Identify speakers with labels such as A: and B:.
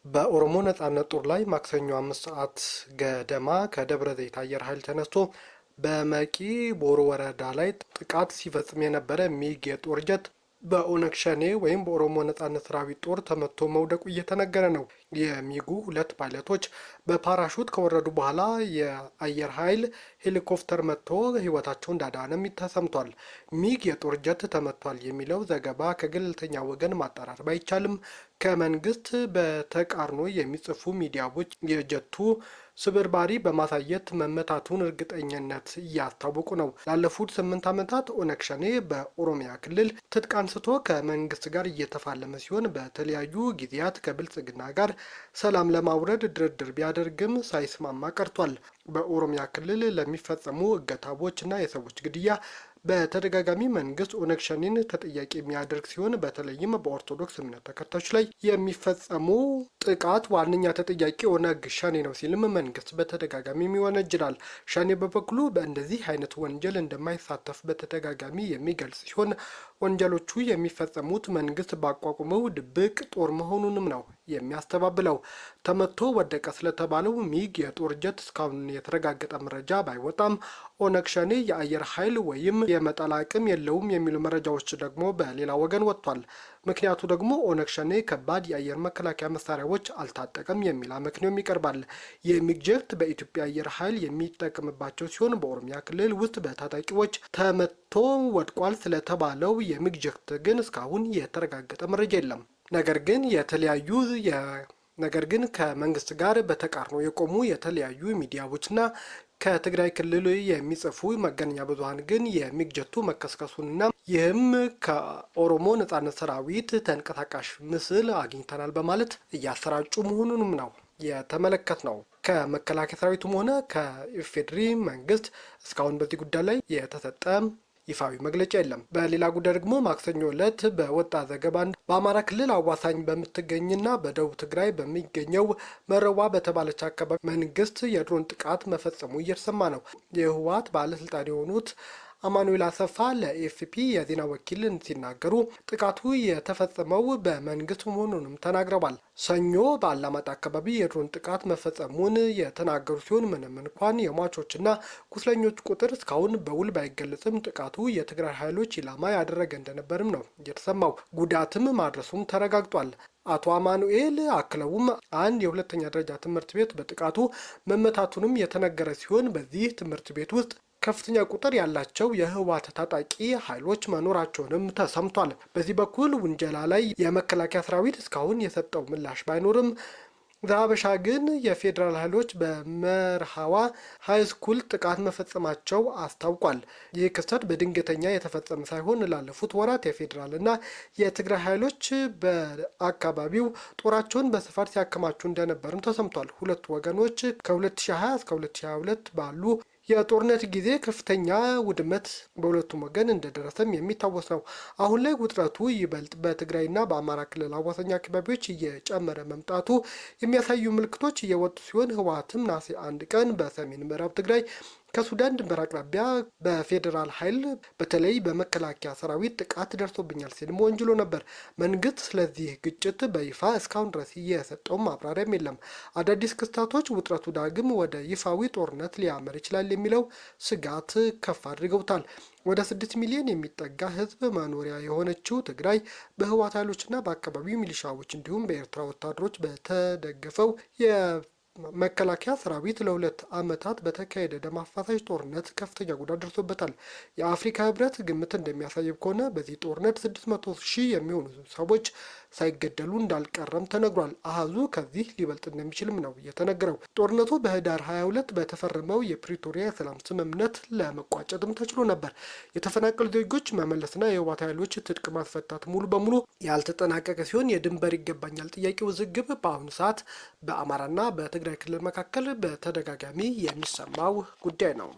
A: በኦሮሞ ነጻነት ጦር ላይ ማክሰኞ 5 ሰዓት ገደማ ከደብረ ዘይት አየር ኃይል ተነስቶ በመቂ ቦሮ ወረዳ ላይ ጥቃት ሲፈጽም የነበረ ሚግ የጦር ጀት በኦነግ ሸኔ ወይም በኦሮሞ ነጻነት ሰራዊት ጦር ተመቶ መውደቁ እየተነገረ ነው። የሚጉ ሁለት ፓይለቶች በፓራሹት ከወረዱ በኋላ የአየር ኃይል ሄሊኮፕተር መጥቶ ህይወታቸው እንዳዳነም ተሰምቷል። ሚግ የጦር ጀት ተመቷል የሚለው ዘገባ ከገለልተኛ ወገን ማጣራት ባይቻልም ከመንግስት በተቃርኖ የሚጽፉ ሚዲያዎች የጀቱ ስብርባሪ በማሳየት መመታቱን እርግጠኝነት እያስታወቁ ነው። ላለፉት 8 ዓመታት ኦነግ ሸኔ በኦሮሚያ ክልል ትጥቅ አንስቶ ከመንግስት ጋር እየተፋለመ ሲሆን በተለያዩ ጊዜያት ከብልጽግና ጋር ሰላም ለማውረድ ድርድር ቢያደርግም ሳይስማማ ቀርቷል። በኦሮሚያ ክልል ለሚፈጸሙ እገታዎች እና የሰዎች ግድያ በተደጋጋሚ መንግስት ኦነግ ሸኔን ተጠያቂ የሚያደርግ ሲሆን በተለይም በኦርቶዶክስ እምነት ተከታዮች ላይ የሚፈጸሙ ጥቃት ዋነኛ ተጠያቂ ኦነግ ሸኔ ነው ሲልም መንግስት በተደጋጋሚ ይወነጅላል። ሸኔ በበኩሉ በእንደዚህ አይነት ወንጀል እንደማይሳተፍ በተደጋጋሚ የሚገልጽ ሲሆን ወንጀሎቹ የሚፈጸሙት መንግስት ባቋቁመው ድብቅ ጦር መሆኑንም ነው የሚያስተባብለው። ተመቶ ወደቀ ስለተባለው ሚግ የጦር ጀት እስካሁን የተረጋገጠ መረጃ ባይወጣም ኦነግ ሸኔ የአየር ኃይል ወይም የመጣል አቅም የለውም የሚሉ መረጃዎች ደግሞ በሌላ ወገን ወጥቷል። ምክንያቱ ደግሞ ኦነግ ሸኔ ከባድ የአየር መከላከያ መሳሪያዎች አልታጠቀም የሚል አመክንዮም ይቀርባል። የሚግ ጀት በኢትዮጵያ አየር ኃይል የሚጠቀምባቸው ሲሆን በኦሮሚያ ክልል ውስጥ በታጣቂዎች ተመቶ ወድቋል ስለተባለው የሚግ ጀት ግን እስካሁን የተረጋገጠ መረጃ የለም። ነገር ግን ከመንግስት ጋር በተቃርኖ የቆሙ የተለያዩ ሚዲያዎችና ከትግራይ ክልል የሚጽፉ መገናኛ ብዙሃን ግን የሚግ ጀቱ መከስከሱንና ይህም ከኦሮሞ ነጻነት ሰራዊት ተንቀሳቃሽ ምስል አግኝተናል በማለት እያሰራጩ መሆኑንም ነው የተመለከት ነው። ከመከላከያ ሰራዊቱም ሆነ ከኢፌዴሪ መንግስት እስካሁን በዚህ ጉዳይ ላይ የተሰጠ ይፋዊ መግለጫ የለም። በሌላ ጉዳይ ደግሞ ማክሰኞ ዕለት በወጣ ዘገባ በአማራ ክልል አዋሳኝ በምትገኝና በደቡብ ትግራይ በሚገኘው መረዋ በተባለች አካባቢ መንግስት የድሮን ጥቃት መፈጸሙ እየተሰማ ነው። የህወሓት ባለስልጣን የሆኑት አማኑኤል አሰፋ ለኤፍፒ የዜና ወኪል ሲናገሩ ጥቃቱ የተፈጸመው በመንግስት መሆኑንም ተናግረዋል። ሰኞ በአላማጣ አካባቢ የድሮን ጥቃት መፈጸሙን የተናገሩ ሲሆን ምንም እንኳን የሟቾችና ቁስለኞች ቁጥር እስካሁን በውል ባይገለጽም ጥቃቱ የትግራይ ኃይሎች ኢላማ ያደረገ እንደነበርም ነው የተሰማው። ጉዳትም ማድረሱም ተረጋግጧል። አቶ አማኑኤል አክለውም አንድ የሁለተኛ ደረጃ ትምህርት ቤት በጥቃቱ መመታቱንም የተነገረ ሲሆን በዚህ ትምህርት ቤት ውስጥ ከፍተኛ ቁጥር ያላቸው የህወሓት ታጣቂ ኃይሎች መኖራቸውንም ተሰምቷል። በዚህ በኩል ውንጀላ ላይ የመከላከያ ሰራዊት እስካሁን የሰጠው ምላሽ ባይኖርም ዛበሻ ግን የፌዴራል ኃይሎች በመርሃዋ ሃይስኩል ጥቃት መፈጸማቸው አስታውቋል። ይህ ክስተት በድንገተኛ የተፈጸመ ሳይሆን ላለፉት ወራት የፌዴራልና የትግራይ ኃይሎች በአካባቢው ጦራቸውን በስፋት ሲያከማቹ እንደነበርም ተሰምቷል። ሁለቱ ወገኖች ከ2020 እስከ 2022 ባሉ የጦርነት ጊዜ ከፍተኛ ውድመት በሁለቱም ወገን እንደደረሰም የሚታወስ ነው። አሁን ላይ ውጥረቱ ይበልጥ በትግራይና በአማራ ክልል አዋሳኝ አካባቢዎች እየጨመረ መምጣቱ የሚያሳዩ ምልክቶች እየወጡ ሲሆን ህወሓትም ነሐሴ 1 ቀን በሰሜን ምዕራብ ትግራይ ከሱዳን ድንበር አቅራቢያ በፌዴራል ኃይል በተለይ በመከላከያ ሰራዊት ጥቃት ደርሶብኛል ሲልም ወንጅሎ ነበር። መንግስት ስለዚህ ግጭት በይፋ እስካሁን ድረስ የሰጠው ማብራሪያም የለም። አዳዲስ ክስተቶች ውጥረቱ ዳግም ወደ ይፋዊ ጦርነት ሊያመር ይችላል የሚለው ስጋት ከፍ አድርገውታል። ወደ 6 ሚሊዮን የሚጠጋ ህዝብ መኖሪያ የሆነችው ትግራይ በህወሓት ኃይሎችና በአካባቢው ሚሊሻዎች እንዲሁም በኤርትራ ወታደሮች በተደገፈው መከላከያ ሰራዊት ለ2 ዓመታት በተካሄደ ደም አፋሳሽ ጦርነት ከፍተኛ ጉዳት ደርሶበታል። የአፍሪካ ህብረት ግምት እንደሚያሳየው ከሆነ በዚህ ጦርነት 600,000 የሚሆኑ ሰዎች ሳይገደሉ እንዳልቀረም ተነግሯል። አሃዙ ከዚህ ሊበልጥ እንደሚችልም ነው የተነገረው። ጦርነቱ በህዳር 22 በተፈረመው የፕሪቶሪያ የሰላም ስምምነት ለመቋጨትም ተችሎ ነበር። የተፈናቀሉ ዜጎች መመለስና የህወሓት ኃይሎች ትጥቅ ማስፈታት ሙሉ በሙሉ ያልተጠናቀቀ ሲሆን የድንበር ይገባኛል ጥያቄ ውዝግብ በአሁኑ ሰዓት በአማራና በትግራይ ክልል መካከል በተደጋጋሚ የሚሰማው ጉዳይ ነው።